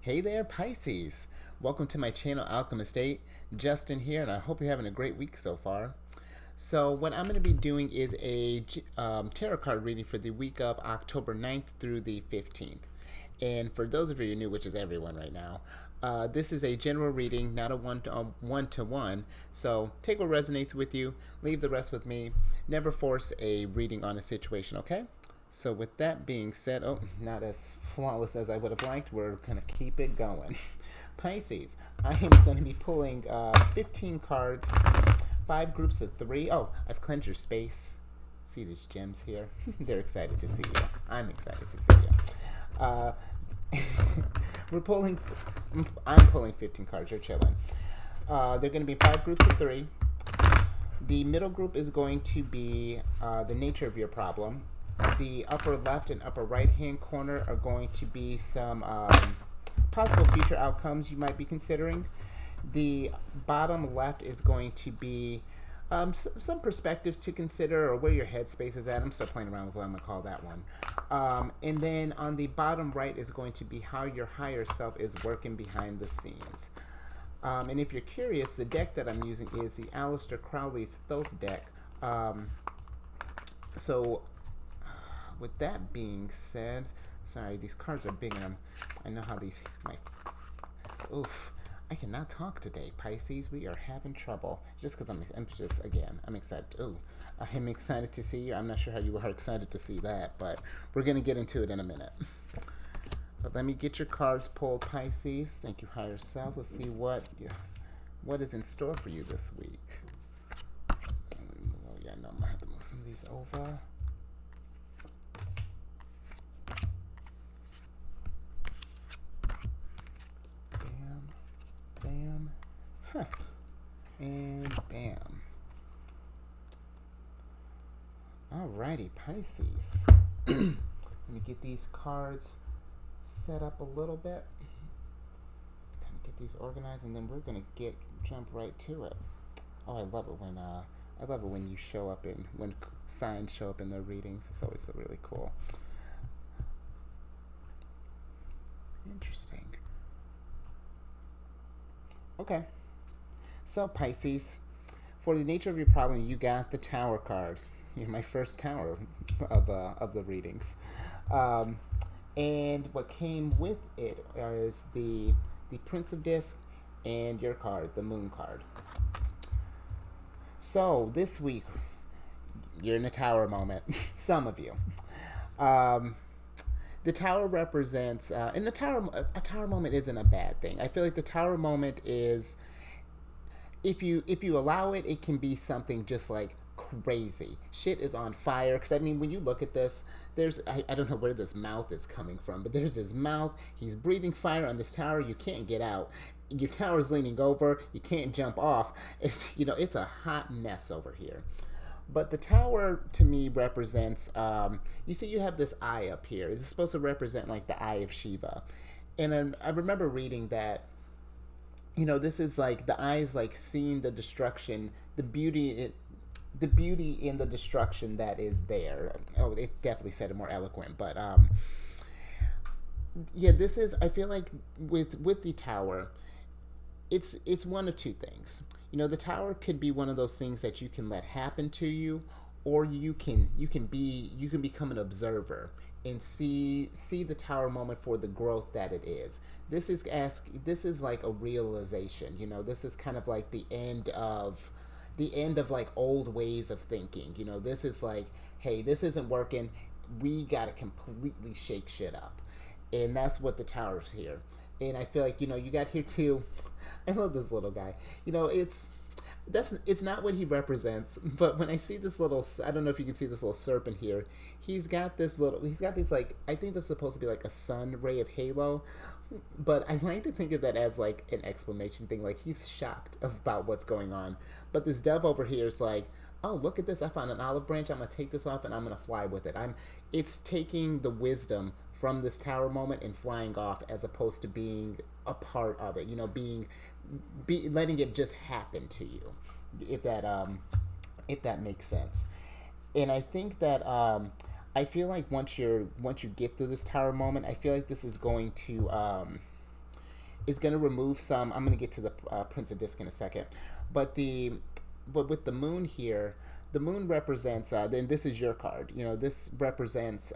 Hey there, Pisces! Welcome to my channel, Alchemist. Justin here, and I hope you're having a great week so far. So, what I'm going to be doing is a tarot card reading for the week of October 9th through the 15th. And for those of you new, which is everyone right now, this is a general reading, not a one-to-one. So, take what resonates with you, leave the rest with me. Never force a reading on a situation, okay? So with that being said, not as flawless as I would have liked, we're going to keep it going. Pisces, I am going to be pulling 15 cards, 5 groups of 3. Oh, I've cleansed your space. See these gems here? They're excited to see you. I'm excited to see you. We're pulling, I'm pulling 15 cards. You're chilling. They're going to be 5 groups of 3. The middle group is going to be the nature of your problem. The upper left and upper right hand corner are going to be some possible future outcomes you might be considering. The bottom left is going to be some perspectives to consider, or where your headspace is at. I'm still playing around with what I'm going to call that one. And then on the bottom right is going to be how your higher self is working behind the scenes. And if you're curious, the deck that I'm using is the Aleister Crowley's Thoth deck. With that being said, sorry, these cards are big, and I know how these, I cannot talk today, Pisces. We are having trouble. Just because I'm excited. I'm excited to see you. I'm not sure how you are excited to see that, but we're going to get into it in a minute. But let me get your cards pulled, Pisces. Thank you, higher self. Let's see what is in store for you this week. Oh, yeah, no, I'm going to have to move some of these over. Bam. Huh. And bam. Alrighty, Pisces. Let me get these cards set up a little bit. Kind of get these organized, and then we're gonna jump right to it. Oh, I love it when you show up when signs show up in their readings. It's always so really cool. Interesting. Okay, so Pisces, for the nature of your problem, you got the Tower card. You're my first Tower of the readings, and what came with it is the Prince of Disc and your card, the Moon card. So this week, you're in a Tower moment. Some of you. The Tower represents, and a Tower moment isn't a bad thing. I feel like the Tower moment is, if you allow it, it can be something just like crazy. Shit is on fire. Because I mean, when you look at this, I don't know where this mouth is coming from, but there's his mouth. He's breathing fire on this tower. You can't get out. Your tower's leaning over. You can't jump off. It's a hot mess over here. But the tower, to me, represents, you see you have this eye up here. It's supposed to represent, like, the eye of Shiva. And I remember reading that, this is, like, the eye is, like, seeing the destruction, the beauty in the destruction that is there. Oh, it definitely said it more eloquent. But, yeah, this is, I feel like, with the tower, it's one of two things. The tower could be one of those things that you can let happen to you, or you can become an observer and see the tower moment for the growth that it is. This is like a realization. This is kind of like the end of like old ways of thinking. This is like, hey, this isn't working. We gotta completely shake shit up, and that's what the tower's here. And I feel like, you got here too. I love this little guy. It's not what he represents, but when I see this little, I don't know if you can see this little serpent here. He's got these, like, I think that's supposed to be like a sun ray of halo, but I like to think of that as like an exclamation thing, like he's shocked about what's going on. But this dove over here is like, oh, look at this, I found an olive branch, I'm gonna take this off and I'm gonna fly with it. It's taking the wisdom from this tower moment and flying off, as opposed to being a part of it, letting it just happen to you, if that makes sense. And I think that I feel like once you get through this tower moment, I feel like this is going to is going to remove some. I'm going to get to the Prince of Disc in a second, but with the moon here, the moon represents. Then this is your card. This represents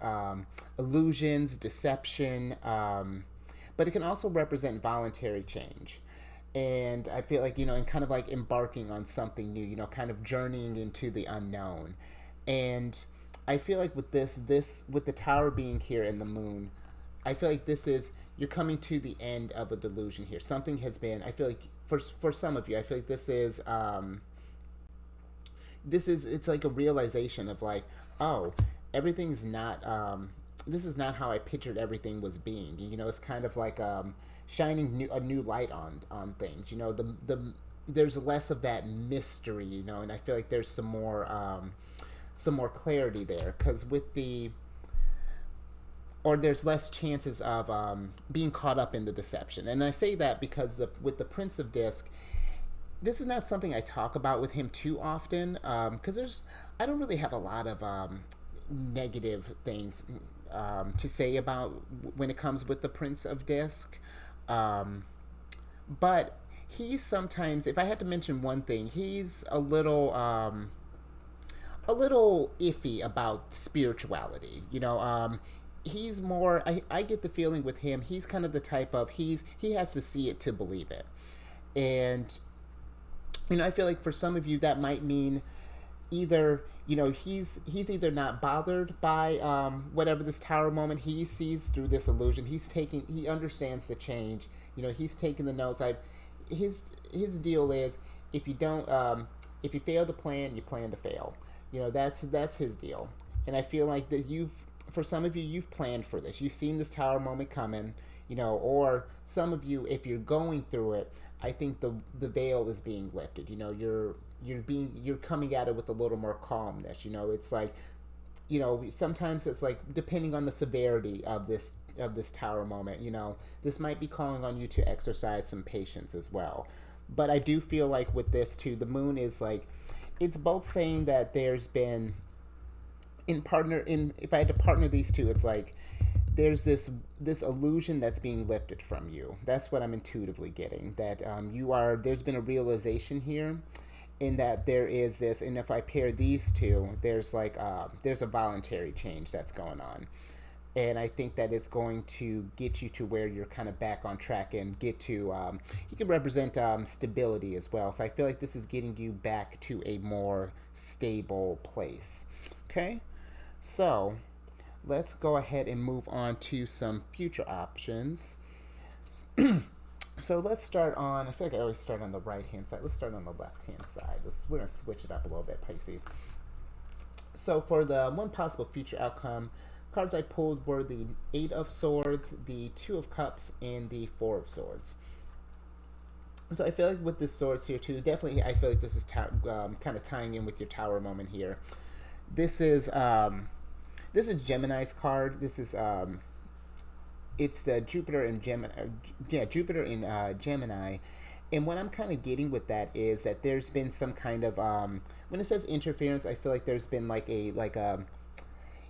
illusions, deception, but it can also represent voluntary change. And I feel like, and kind of like embarking on something new, kind of journeying into the unknown. And I feel like with with the tower being here and the moon, I feel like you're coming to the end of a delusion here. Something has been, I feel like for some of you, I feel like it's like a realization of like, oh, everything's not, this is not how I pictured everything was being. It's kind of like shining a new light on things. There's less of that mystery, and I feel like there's some more clarity there, because there's less chances of being caught up in the deception. And I say that because with the Prince of Disc, this is not something I talk about with him too often, because I don't really have a lot of negative things to say about when it comes with the Prince of Disc. But he's sometimes, if I had to mention one thing, he's a little iffy about spirituality. He's more. I get the feeling with him, he's kind of the type of he has to see it to believe it, and I feel like for some of you that might mean either he's either not bothered by whatever this tower moment he sees through this illusion. He understands the change. He's taking the notes. His deal is, if you if you fail to plan, you plan to fail. That's his deal. And I feel like that for some of you, you've planned for this. You've seen this tower moment coming, or some of you, if you're going through it, I think the veil is being lifted. You're coming at it with a little more calmness. It's like, sometimes it's like, depending on the severity of this tower moment, this might be calling on you to exercise some patience as well. But I do feel like with this too, the moon is like, it's both saying that there's been if I had to partner these two, it's like there's this illusion that's being lifted from you. That's what I'm intuitively getting. That there's been a realization here, in that there is this, and if I pair these two, there's a voluntary change that's going on. And I think that is going to get you to where you're kind of back on track, and get to, you can represent stability as well. So I feel like this is getting you back to a more stable place. Okay? So let's go ahead and move on to some future options. So let's start on, I feel like I always start on the right-hand side. Let's start on the left-hand side. We're going to switch it up a little bit, Pisces. So for the one possible future outcome, cards I pulled were the Eight of Swords, the Two of Cups, and the Four of Swords. So I feel like with the swords here too, definitely I feel like this is kind of tying in with your tower moment here. This is Gemini's card. This is it's the Jupiter in Gemini. Jupiter in Gemini. And what I'm kind of getting with that is that there's been some kind of when it says interference, I feel like there's been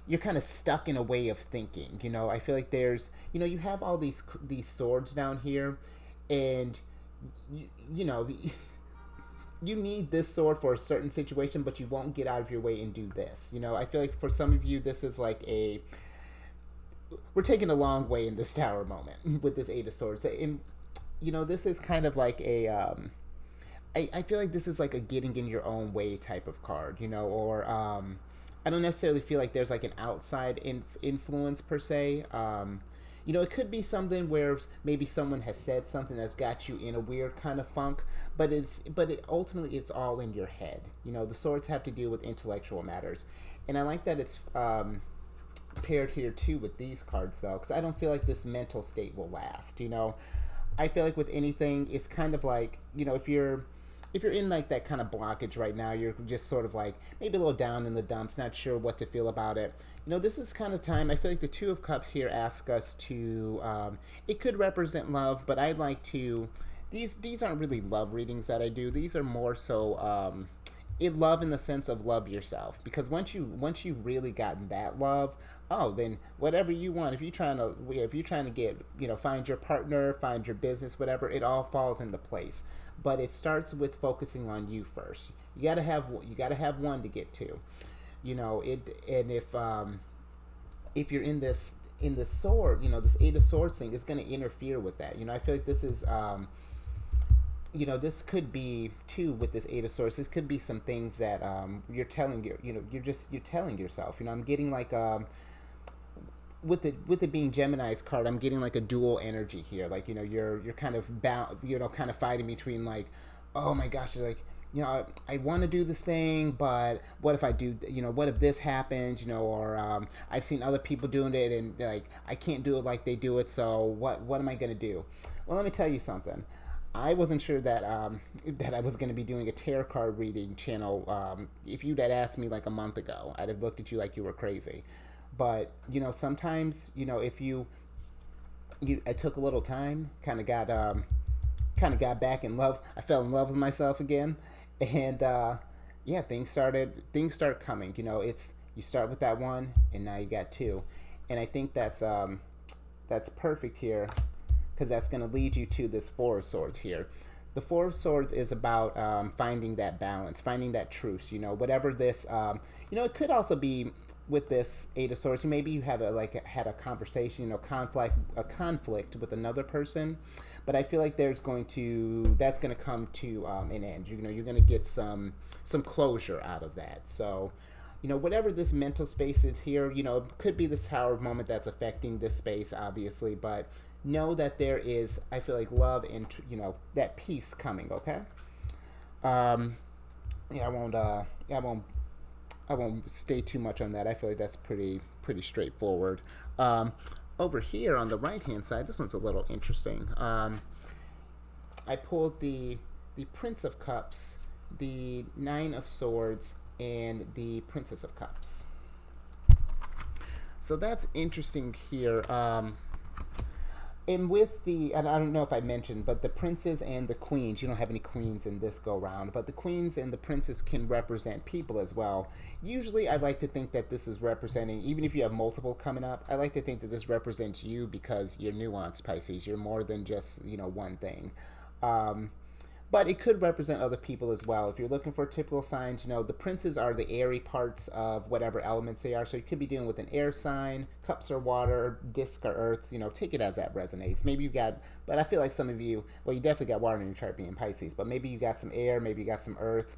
you're kind of stuck in a way of thinking. I feel like there's you have all these swords down here, and you need this sword for a certain situation, but you won't get out of your way and do this. I feel like for some of you, this is like we're taking a long way in this tower moment with this Eight of Swords. And, this is kind of like I feel like this is like a getting in your own way type of card, or I don't necessarily feel like there's like an outside influence per se. It could be something where maybe someone has said something that's got you in a weird kind of funk, but ultimately it's all in your head. The swords have to deal with intellectual matters, and I like that it's paired here too with these cards though, because I don't feel like this mental state will last. I feel like with anything, it's kind of like if you're in like that kind of blockage right now, you're just sort of like maybe a little down in the dumps, not sure what to feel about it. This is kind of time. I feel like the Two of Cups here ask us to, it could represent love, but I'd like to, these aren't really love readings that I do. These are more so it love in the sense of love yourself, because once you've really gotten that love, oh, then whatever you want, if you're trying to get, find your partner, find your business, whatever, it all falls into place. But it starts with focusing on you first. You got to have one to get to, it. And if you're in this sword, this Eight of Swords thing is going to interfere with that. I feel like this is this could be too with this Eight of Swords. This could be some things that you're telling you're telling yourself. I'm getting like with it being Gemini's card, I'm getting like a dual energy here. Like you're kind of bound, kind of fighting between like, oh my gosh, you're like, I want to do this thing, but what if I do, what if this happens, or I've seen other people doing it and like I can't do it like they do it, so what am I gonna do? Well, let me tell you something. I wasn't sure that that I was going to be doing a tarot card reading channel. If you'd had asked me like a month ago, I'd have looked at you like you were crazy. But sometimes if I took a little time, kind of got back in love. I fell in love with myself again, and yeah, things start coming. It's you start with that one, and now you got two, and I think that's perfect here, because that's going to lead you to this Four of Swords here. The Four of Swords is about finding that balance, finding that truce. Whatever this, it could also be with this Eight of Swords. Maybe you have had a conversation, a conflict with another person, but I feel like that's going to come to an end. You're going to get some closure out of that. So, whatever this mental space is here, it could be this Tower moment that's affecting this space, obviously, but know that there is, I feel like, love and that peace coming. Okay. Yeah, I won't stay too much on that. I feel like that's pretty straightforward. Over here on the right hand side, this one's a little interesting. I pulled the Prince of Cups, the Nine of Swords, and the Princess of Cups. So that's interesting here. And and I don't know if I mentioned, but the princes and the queens, you don't have any queens in this go round, but the queens and the princes can represent people as well. Usually I like to think that this is representing, even if you have multiple coming up, I like to think that this represents you, because you're nuanced, Pisces. You're more than just, one thing. But it could represent other people as well. If you're looking for typical signs, the princes are the airy parts of whatever elements they are. So you could be dealing with an air sign, cups are water, disc are earth. Take it as that resonates. Maybe you got, but I feel like some of you, well, you definitely got water in your chart being Pisces, but maybe you got some air, maybe you got some earth.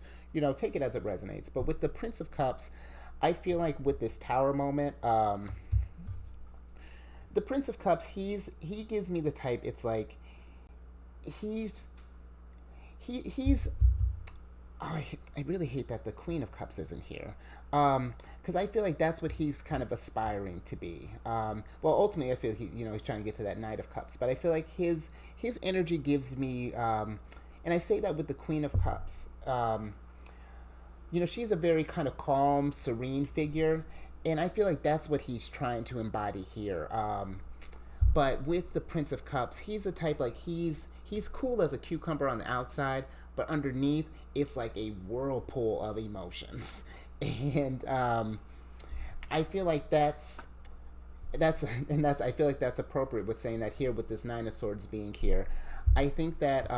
Take it as it resonates. But with the Prince of Cups, I feel like with this Tower moment, the Prince of Cups, he gives me the type. It's like he's oh, I really hate that the Queen of Cups isn't here, because I feel like that's what he's kind of aspiring to be. Well, ultimately, I feel he's trying to get to that Knight of Cups, but I feel like his energy gives me, and I say that with the Queen of Cups. She's a very kind of calm, serene figure, and I feel like that's what he's trying to embody here. But with the Prince of Cups, he's a type like he's cool as a cucumber on the outside, but underneath it's like a whirlpool of emotions, and I feel like that's I feel like that's appropriate with saying that here with this Nine of Swords being here. I think that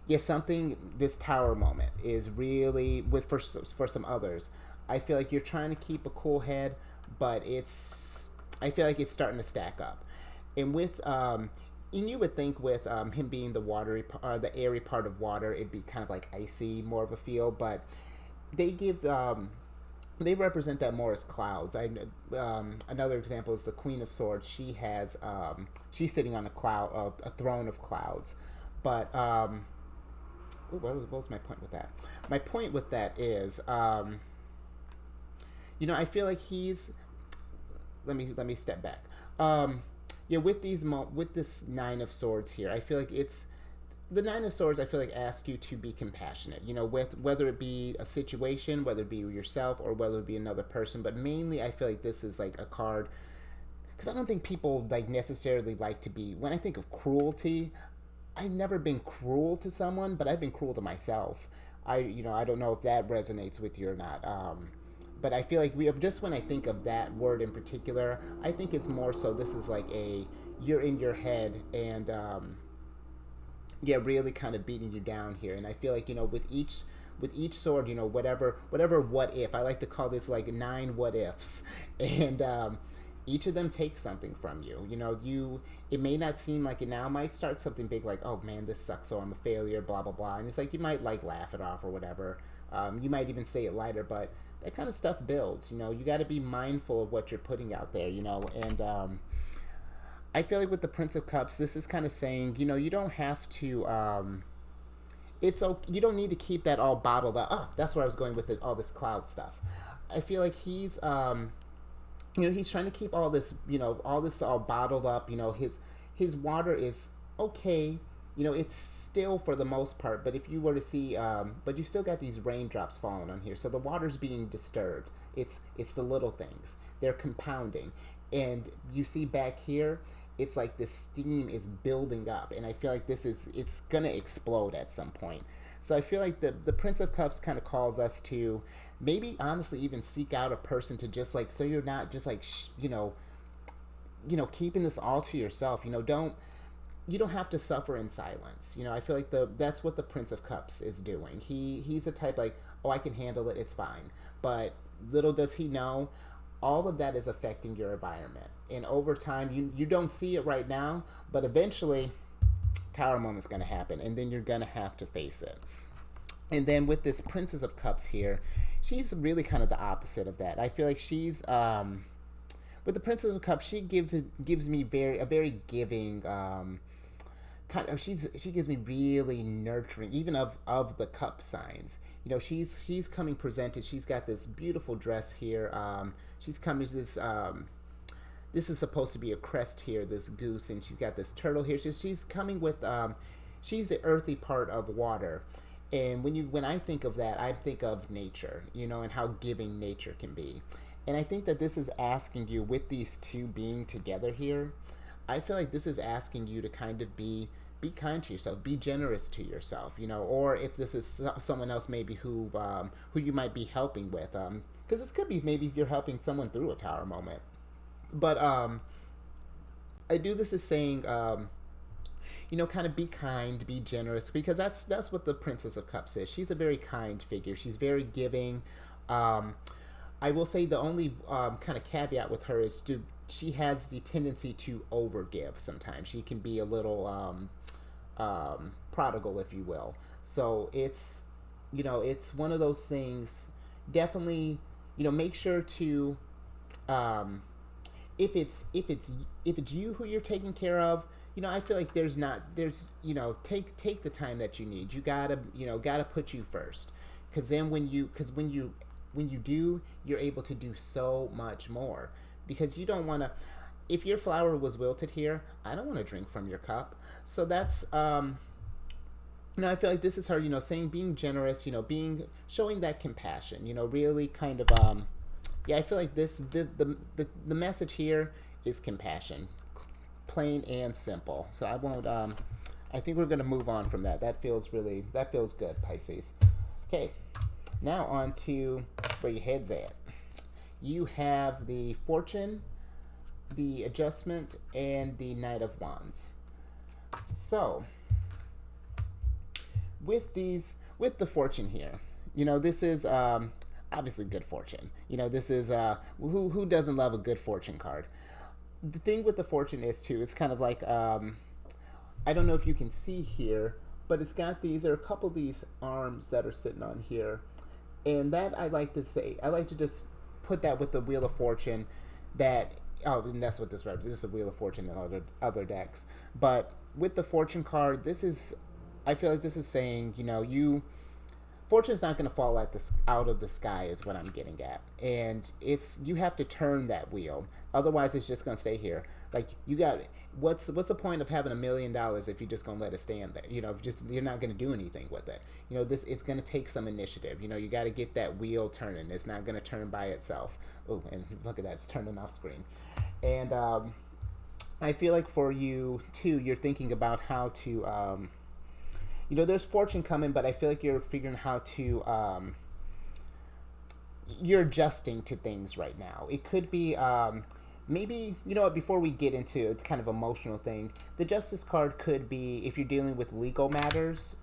this Tower moment is really for some others. I feel like you're trying to keep a cool head, but I feel like it's starting to stack up. And with and you would think with him being the the airy part of water, it'd be kind of like icy, more of a feel. But they they represent that more as clouds. Another example is the Queen of Swords. She has she's sitting on a throne of clouds. But what was my point with that? My point with that is I feel like he's. Let me step back. With this Nine of Swords here, I feel like it's the Nine of Swords. I feel like asks you to be compassionate. With whether it be a situation, whether it be yourself, or whether it be another person. But mainly, I feel like this is like a card, because I don't think people like necessarily like to be. When I think of cruelty, I've never been cruel to someone, but I've been cruel to myself. I don't know if that resonates with you or not. But I feel like just when I think of that word in particular, I think it's more so this is like you're in your head and yeah, really kind of beating you down here. And I feel like with each sword, whatever what if, I like to call this like 9 what ifs, and each of them takes something from you. It may not seem like it now. It might start something big like, oh man, this sucks, so I'm a failure, blah blah blah, and it's like you might like laugh it off or whatever. You might even say it lighter, but that kind of stuff builds. You got to be mindful of what you're putting out there. And I feel like with the Prince of Cups, this is kind of saying, you don't have to. It's okay. You don't need to keep that all bottled up. Oh, that's where I was going with all this cloud stuff. I feel like he's trying to keep all this all bottled up. His water is okay. It's still for the most part. But if you were to see, but you still got these raindrops falling on here, so the water's being disturbed. It's the little things. They're compounding, and you see back here, it's like the steam is building up, and I feel like it's gonna explode at some point. So I feel like the Prince of Cups kind of calls us to maybe honestly even seek out a person to just like, so you're not just like keeping this all to yourself. You don't have to suffer in silence. I feel like that's what the Prince of Cups is doing. He's a type like, oh, I can handle it, it's fine. But little does he know, all of that is affecting your environment. And over time, you don't see it right now, but eventually, Tower moment's going to happen, and then you're going to have to face it. And then with this Princess of Cups here, she's really kind of the opposite of that. I feel like she's with the Princess of Cups, she gives me a very giving kind of. She gives me really nurturing, even of the cup signs. She's coming presented. She's got this beautiful dress here. She's coming to this. This is supposed to be a crest here, this goose, and she's got this turtle here. She's coming with. She's the earthy part of water. And when I think of that, I think of nature, and how giving nature can be. And I think that this is asking you, with these two being together here, I feel like this is asking you to kind of be kind to yourself, be generous to yourself, or if this is someone else maybe who you might be helping with, because this could be maybe you're helping someone through a tower moment. But I do this as saying, kind of be kind, be generous, because that's what the Princess of Cups is. She's a very kind figure. She's very giving. I will say the only kind of caveat with her is she has the tendency to overgive sometimes. She can be a little prodigal, if you will. So it's one of those things. Definitely, make sure to if it's you who you're taking care of. I feel like there's take the time that you need. You gotta put you first, because then when you do, you're able to do so much more, because you don't want to. If your flower was wilted here, I don't want to drink from your cup. So that's I feel like this is her, saying being generous, showing that compassion, really kind of yeah, I feel like the message here is compassion, plain and simple. So I won't I think we're gonna move on from that. That feels good, Pisces. Okay, now on to where your head's at. You have the Fortune, the Adjustment, and the Knight of Wands. So with the Fortune here, this is obviously good fortune. This is who doesn't love a good fortune card? The thing with the Fortune is too, it's kind of like I don't know if you can see here, but it's got there are a couple of these arms that are sitting on here, and that I like to just put that with the Wheel of Fortune. And that's what this represents. This is a Wheel of Fortune in other decks, but with the Fortune card, I feel like this is saying, Fortune's not going to fall out of the sky is what I'm getting at. And you have to turn that wheel. Otherwise, it's just going to stay here. Like, what's the point of having $1 million if you're just going to let it stand there? You're not going to do anything with it. It's going to take some initiative. You got to get that wheel turning. It's not going to turn by itself. Oh, and look at that. It's turning off screen. And I feel like for you too, you're thinking about how to, there's fortune coming, but I feel like you're figuring how to, you're adjusting to things right now. It could be, maybe, you know what, before we get into kind of emotional thing, the Justice card could be if you're dealing with legal matters,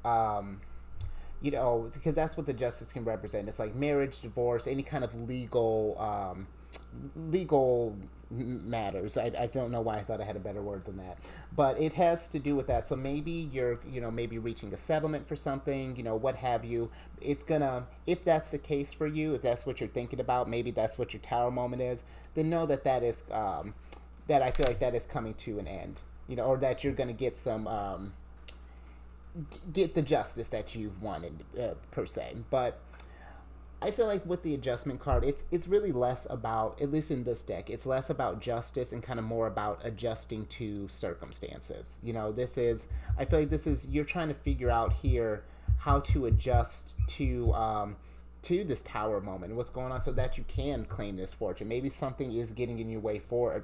because that's what the Justice can represent. It's like marriage, divorce, any kind of legal matters. I don't know why I thought I had a better word than that, but it has to do with that. So maybe you're, maybe reaching a settlement for something, what have you. It's gonna, if that's the case for you, if that's what you're thinking about, maybe that's what your tower moment is, then know that that is, that I feel like that is coming to an end, or that you're gonna get some, get the justice that you've wanted, per se. But I feel like with the adjustment card, it's really less about, at least in this deck, it's less about justice and kind of more about adjusting to circumstances. I feel like this is, you're trying to figure out here how to adjust to this tower moment, what's going on, so that you can claim this fortune. Maybe something is getting in your way from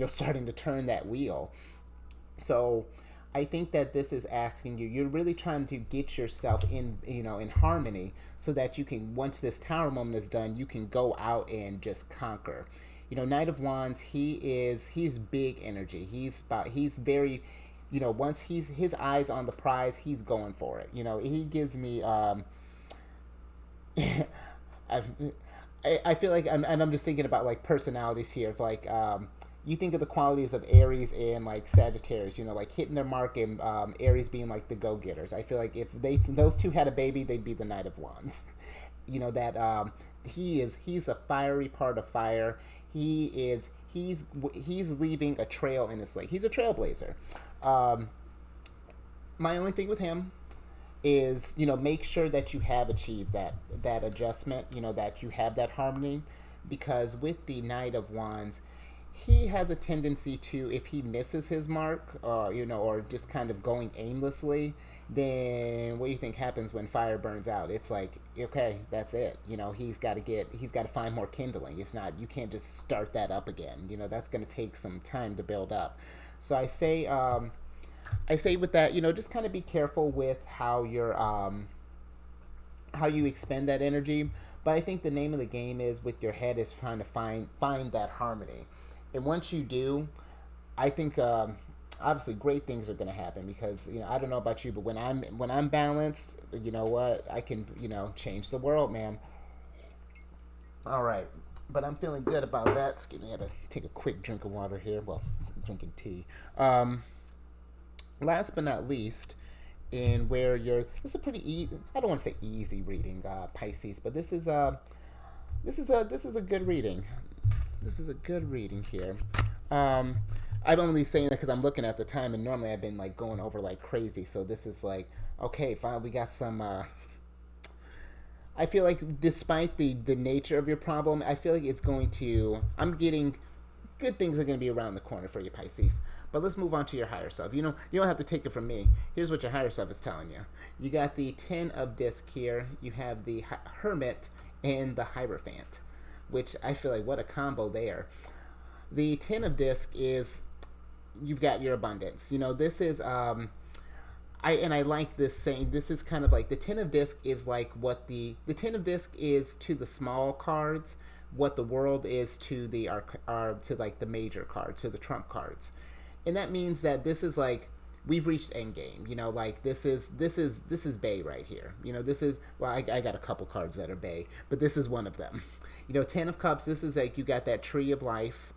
starting to turn that wheel. So I think that this is asking you, you're really trying to get yourself in harmony, so that you can, once this tower moment is done, you can go out and just conquer. Knight of Wands, he's big energy. He's very, once his eyes on the prize, he's going for it. He gives me, I feel like, I'm just thinking about like personalities here, of like, you think of the qualities of Aries and like Sagittarius, like hitting their mark, and Aries being like the go-getters. I feel like if those two had a baby, they'd be the Knight of Wands. He's a fiery part of fire. He's leaving a trail in his wake. He's a trailblazer. My only thing with him is, make sure that you have achieved that adjustment, that you have that harmony, because with the Knight of Wands, he has a tendency to, if he misses his mark, or just kind of going aimlessly, then what do you think happens when fire burns out? It's like, okay, that's it. He's got to find more kindling. It's not, you can't just start that up again. That's going to take some time to build up. So I say with that, just kind of be careful with how you expend that energy. But I think the name of the game is, with your head, is trying to find that harmony. And once you do, I think obviously great things are going to happen, because I don't know about you, but when I'm balanced, you know what, I can change the world, man. All right, but I'm feeling good about that. Excuse me, I had to take a quick drink of water here. Well, I'm drinking tea. Last but not least, in where this is a pretty I don't want to say easy reading, Pisces, but this is a good reading. This is a good reading here. I'm only saying that because I'm looking at the time, and normally I've been like going over like crazy. So this is like, okay, fine. We got some. I feel like despite the nature of your problem, I feel like it's going to. I'm getting good things are going to be around the corner for you, Pisces. But let's move on to your higher self. You don't have to take it from me. Here's what your higher self is telling you. You got the 10 of disc here. You have the Hermit and the Hierophant, which I feel like what a combo there. The 10 of disc is, you've got your abundance. This is I like this saying. This is kind of like the 10 of disc is like what the 10 of disc is to the small cards, what the world is to the to like the major cards, to the trump cards. And that means that this is like, we've reached endgame. Like this is Bay right here. This is, well, I got a couple cards that are Bay, but this is one of them. 10 of Cups, this is like, you got that tree of life.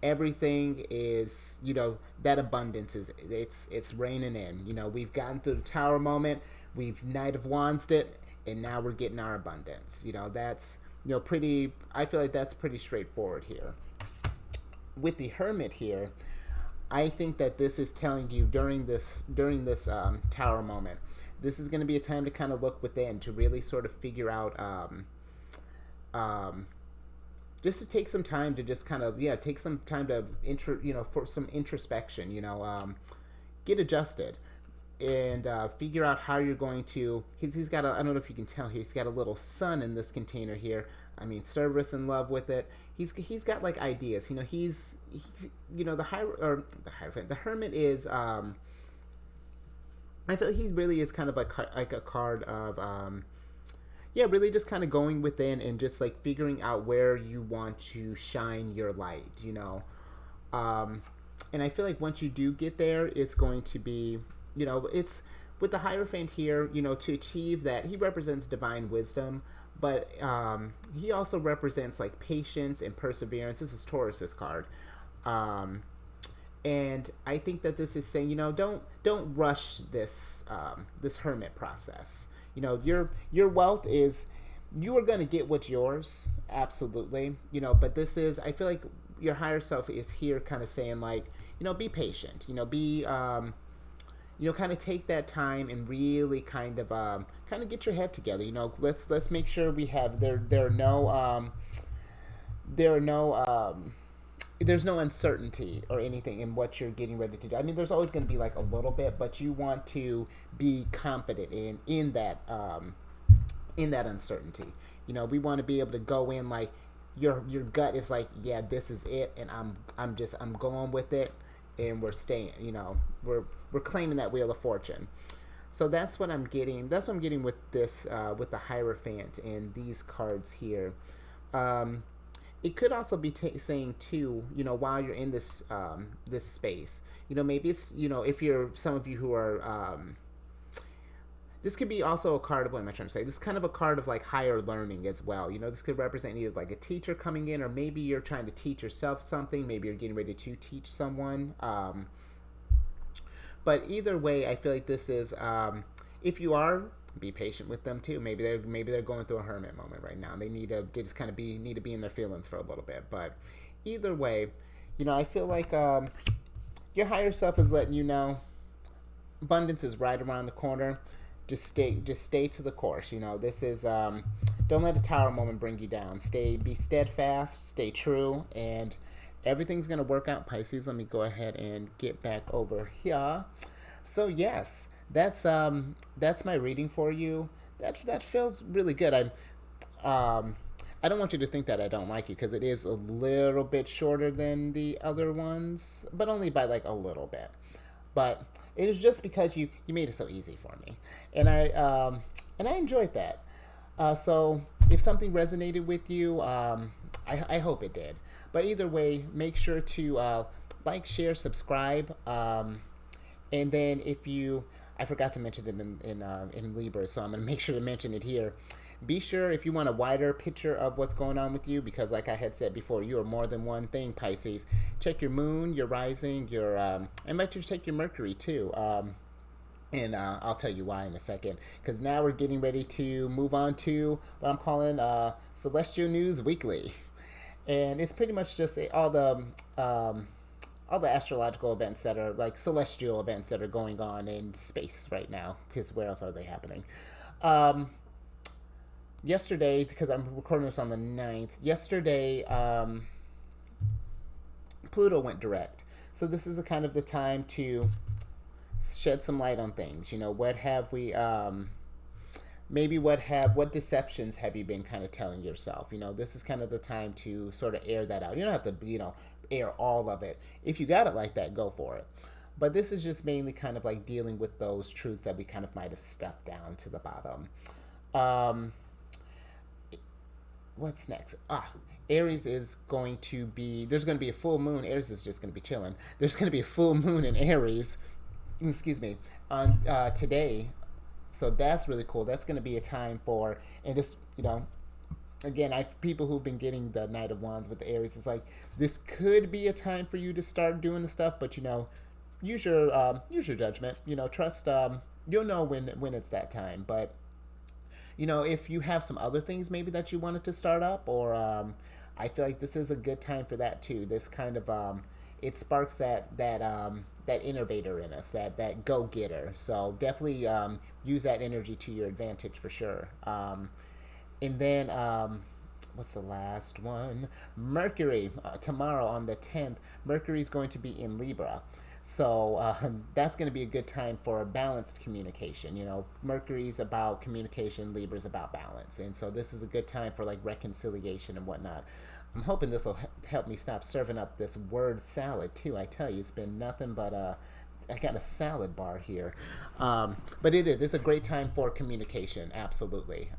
Everything is, that abundance is, it's raining in. We've gotten through the tower moment. We've Knight of Wands it, and now we're getting our abundance. That's, pretty, I feel like that's pretty straightforward here. With the Hermit here, I think that this is telling you during this tower moment, this is going to be a time to kind of look within, to really sort of figure out, just to take some time to just kind of, take some time to for some introspection, get adjusted. and figure out how you're going to. He's got a, I don't know if you can tell here. He's got a little sun in this container here. I mean, Cerberus in love with it. He's got like ideas. You know, he's you know, the Hierophant. The Hermit is. I feel he really is kind of like a card of yeah, really just kind of going within and just like figuring out where you want to shine your light, you know. And I feel like once you do get there, it's going to be, you know, it's with the Hierophant here, you know, to achieve that, he represents divine wisdom, but he also represents like patience and perseverance. This is Taurus's card. And I think that this is saying, you know, don't rush this hermit process. You know, your wealth is, you are going to get what's yours, absolutely. You know, but this is, I feel like your higher self is here, kind of saying like, you know, be patient. You know, be you know, kind of take that time and really kind of get your head together. You know, let's make sure we have there are no there's no uncertainty or anything in what you're getting ready to do. I mean, there's always going to be like a little bit, but you want to be confident in that uncertainty. You know, we want to be able to go in like your gut is like, yeah, this is it, and I'm going with it, and we're staying. You know, we're claiming that wheel of fortune. So that's what I'm getting. That's what I'm getting with this with the Hierophant and these cards here. It could also be saying too, you know, while you're in this this space, you know, maybe it's, you know, if you're some of you who are, this could be also a card of, what am I trying to say? This is kind of a card of like higher learning as well. You know, this could represent either like a teacher coming in, or maybe you're trying to teach yourself something. Maybe you're getting ready to teach someone. But either way, I feel like this is, if you are, be patient with them too. Maybe they're going through a hermit moment right now. They just kind of need to be in their feelings for a little bit. But either way, you know, I feel like your higher self is letting you know abundance is right around the corner. Just stay to the course. You know, this is don't let a tower moment bring you down. Be steadfast, stay true, and everything's gonna work out, Pisces. Let me go ahead and get back over here. So yes, that's my reading for you. That feels really good. I don't want you to think that I don't like you, because it is a little bit shorter than the other ones, but only by like a little bit. But it is just because you made it so easy for me, and I enjoyed that. So if something resonated with you, I hope it did. But either way, make sure to like, share, subscribe, and then if you, I forgot to mention it in Libra, so I'm going to make sure to mention it here. Be sure, if you want a wider picture of what's going on with you, because like I had said before, you are more than one thing, Pisces. Check your moon, your rising, I might just take your Mercury too. And I'll tell you why in a second, because now we're getting ready to move on to what I'm calling Celestial News Weekly. And it's pretty much just all the astrological events that are like celestial events that are going on in space right now, because where else are they happening? Yesterday, because I'm recording this on the 9th, yesterday Pluto went direct. So this is kind of the time to shed some light on things. You know, what have we what deceptions have you been kind of telling yourself? You know, this is kind of the time to sort of air that out. You don't have to, you know, air all of it. If you got it like that, go for it. But this is just mainly kind of like dealing with those truths that we kind of might have stuffed down to the bottom. What's next? Aries is going to be, there's going to be a full moon. Aries is just going to be chilling. There's going to be a full moon in Aries, excuse me, on today. So that's really cool. That's going to be a time for, and this, you know, again, people who've been getting the Knight of Wands with the Aries, it's like, this could be a time for you to start doing the stuff, but, you know, use your judgment. You know, trust, you'll know when it's that time. But, you know, if you have some other things maybe that you wanted to start up, or I feel like this is a good time for that too. This kind of it sparks that innovator in us, that go-getter. So definitely use that energy to your advantage for sure. And then what's the last one? Mercury, tomorrow on the 10th, Mercury is going to be in Libra. So that's going to be a good time for a balanced communication. You know, Mercury's about communication, Libra's about balance. And so this is a good time for like reconciliation and whatnot. I'm hoping this will help me stop serving up this word salad too. I tell you, it's been nothing but I got a salad bar here. But it's a great time for communication, absolutely.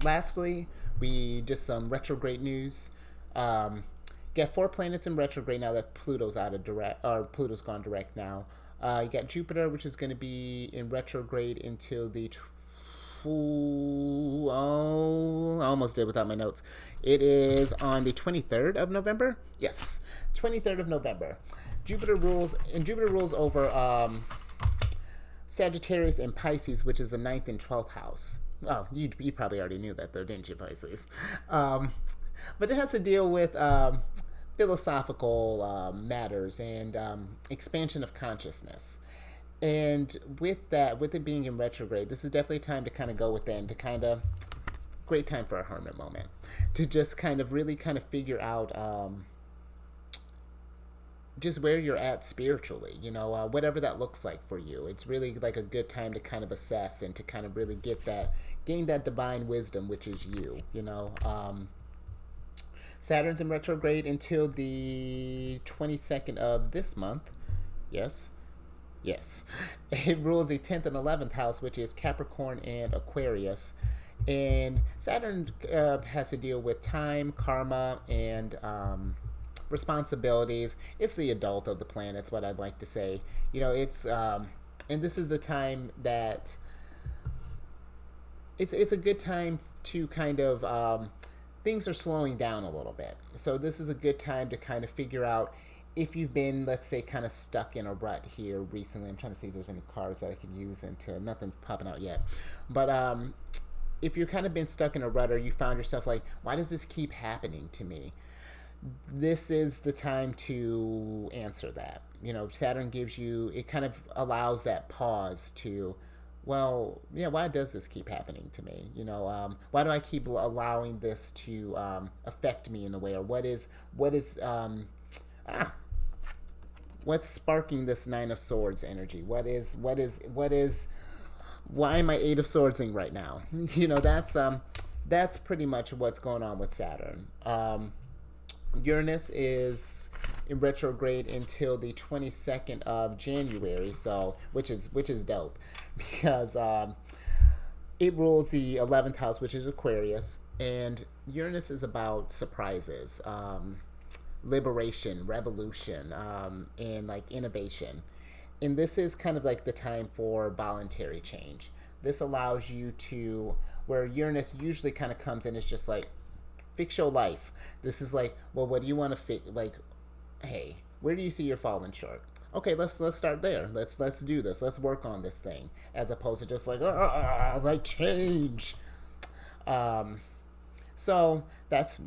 Lastly, we just some retrograde news. Got 4 planets in retrograde now that Pluto's out of direct, or Pluto's gone direct now. You got Jupiter, which is going to be in retrograde until the I almost did without my notes. It is on the 23rd of November. Yes, 23rd of November. Jupiter rules over Sagittarius and Pisces, which is the 9th and 12th house. Oh, you probably already knew that though, didn't you, Pisces? But it has to deal with philosophical matters and expansion of consciousness. And with it being in retrograde, this is definitely time to kind of go within, to kind of, great time for a hermit moment, to just kind of really kind of figure out just where you're at spiritually, whatever that looks like for you. It's really like a good time to kind of assess and to kind of really gain that divine wisdom, which is you. Saturn's in retrograde until the 22nd of this month. Yes. It rules the 10th and 11th house, which is Capricorn and Aquarius. And Saturn has to deal with time, karma, and responsibilities. It's the adult of the planets, what I'd like to say. It's and this is the time that it's a good time to kind of things are slowing down a little bit. So this is a good time to kind of figure out if you've been, let's say, kind of stuck in a rut here recently. I'm trying to see if there's any cards that I can use into nothing popping out yet. But if you've kind of been stuck in a rut, or you found yourself like, why does this keep happening to me? This is the time to answer that. Saturn gives you, it kind of allows that pause to, well, yeah, why does this keep happening to me? Why do I keep allowing this to affect me in a way? Or what's sparking this 9 of Swords energy? Why am I 8 of Swordsing right now? That's pretty much what's going on with Saturn. Uranus is in retrograde until the 22nd of January, so which is dope, because it rules the 11th house, which is Aquarius, and Uranus is about surprises, liberation, revolution, and like innovation. And this is kind of like the time for voluntary change. This allows you to, where Uranus usually kind of comes in, is just like, fix your life. This is like, well, what do you want to fix? Like, hey, where do you see you're falling short? Okay, let's start there. Let's do this. Let's work on this thing, as opposed to just like change. So that's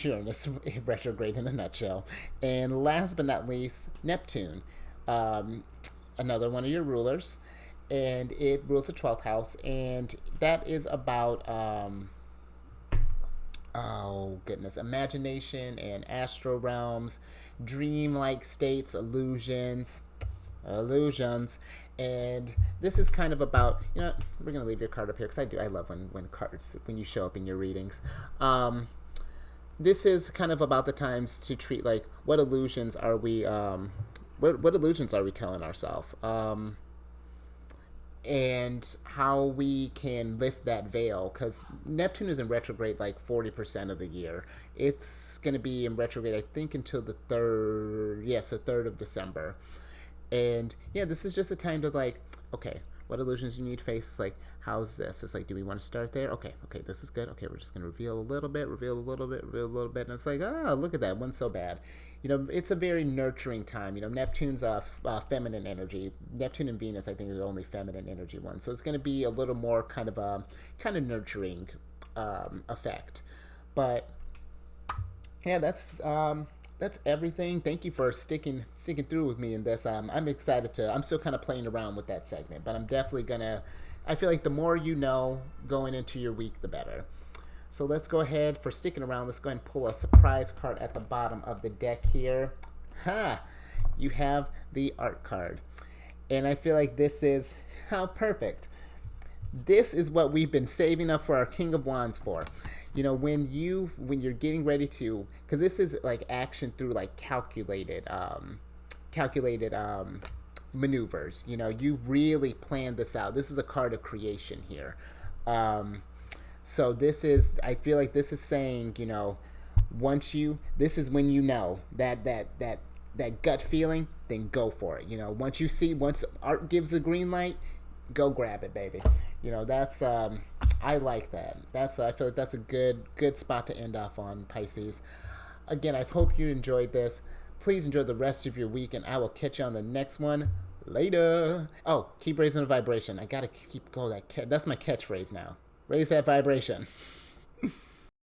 Uranus retrograde in a nutshell. And last but not least, Neptune, another one of your rulers, and it rules the 12th house, and that is about oh goodness, imagination and astral realms, dream-like states, illusions. And this is kind of about, we're gonna leave your card up here because I love when you show up in your readings. This is kind of about the times to treat like, what illusions are we what illusions are we telling ourselves, and how we can lift that veil, because Neptune is in retrograde like 40% of the year. It's going to be in retrograde, I think, until the 3rd of December. And yeah, this is just a time to like, okay, what illusions you need to face. It's like, how's this? It's like, do we want to start there? Okay, this is good. Okay, we're just going to reveal a little bit. And it's like, look at that. It wasn't so bad. It's a very nurturing time. Neptune's feminine energy. Neptune and Venus, I think, are the only feminine energy ones. So it's going to be a little more kind of nurturing effect. But yeah, that's everything. Thank you for sticking through with me in this. I'm excited I'm still kind of playing around with that segment, but I'm definitely I feel like the more you know going into your week, the better. So let's go ahead, for sticking around, let's go ahead and pull a surprise card at the bottom of the deck here. you have the art card. And I feel like this is how perfect. This is what we've been saving up for our King of Wands for. You know, when you're getting ready to, because this is like action through like calculated maneuvers. You know, you've really planned this out. This is a card of creation here. So this is, I feel like this is saying, you know, this is when you know that gut feeling, then go for it. You know, once art gives the green light, go grab it, baby. You know, that's I like that. I feel like that's a good spot to end off on, Pisces. Again, I hope you enjoyed this. Please enjoy the rest of your week, and I will catch you on the next one. Later. Oh, keep raising the vibration. I gotta keep going. That's my catchphrase now. Raise that vibration.